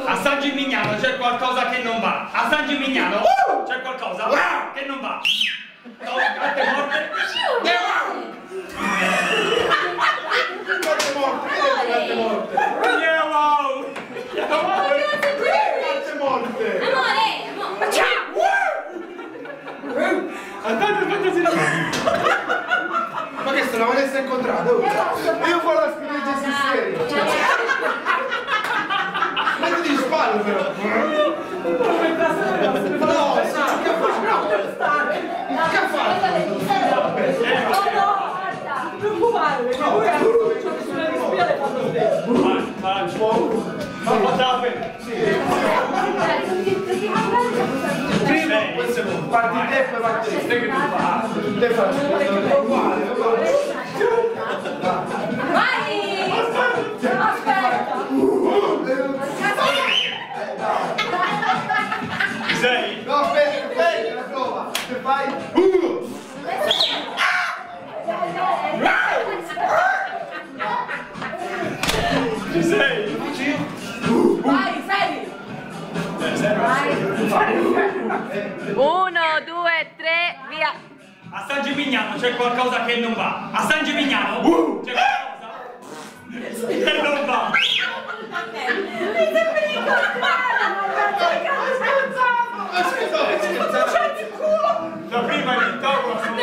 A San Gimignano c'è qualcosa che non va. A San Gimignano c'è qualcosa che non va. Gatte morte. Gatte morte. Gatte morte. Gatte morte. Aspetta, ma che sto la volesse incontrare? Io farò la spinetta serio. Mettiti in spalle però. No, che ha fatto? Non preoccupare, perché lui ha sulle rispiare fanno stesso. Ma fatela bene. Primo, parti te e poi parti te. Che tu fai? Te fai uguale. Vai! Aspetta! Ci sei? No, aspetta, la prova. Che fai? Ci sei? Vai, sei! 1, 2, 3, via! A San Gimignano c'è qualcosa che non va. A San Gimignano c'è qualcosa che non va. Mi sembra incontrata! Ma scherzate? Da prima il tavolo sono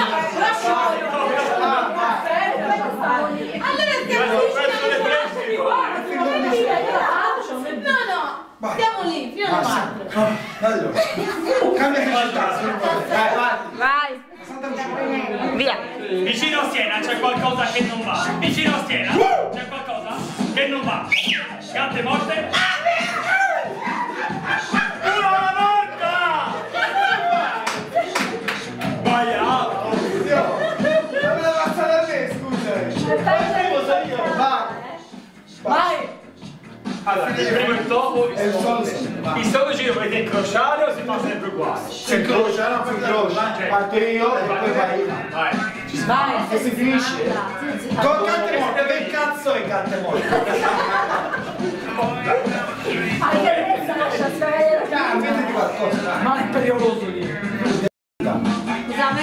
Allora stiamo stiamo lì fino alle 4. Allora, cambia che Vai! Via! vicino a Siena c'è qualcosa che non va. Vicino a Siena c'è qualcosa che non va. Gatte morte. Una morta! Sbagliato! Ma me la passate a me, scusa. Vai! Allora, il primo il topo, il secondo ci dovete incrociare o si fa sempre uguale? Si incrocia, no? Si incrocia. Parto io e poi vai. Vai. Vai! E si finisce. Con gatte morte, che cazzo è gatte morte? Mettiti qualcosa. Ma è pericoloso lì!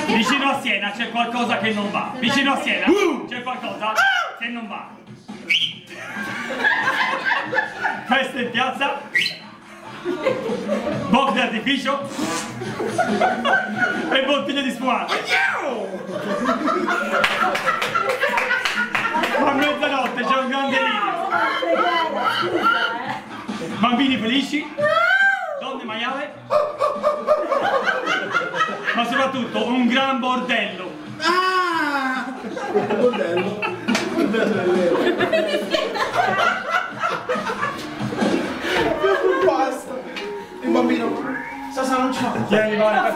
Vicino a Siena c'è qualcosa che non va. Vicino a Siena c'è qualcosa che non va. Festa in piazza. Box d'artificio. E bottiglie di spumante. A mezzanotte c'è un grande delirio. Bambini felici. Donne maiale. Ma soprattutto un gran bordello. Bordello. Bordello è vero. Basta. Il bambino. Sasa non ce l'ha. Tieni, vai,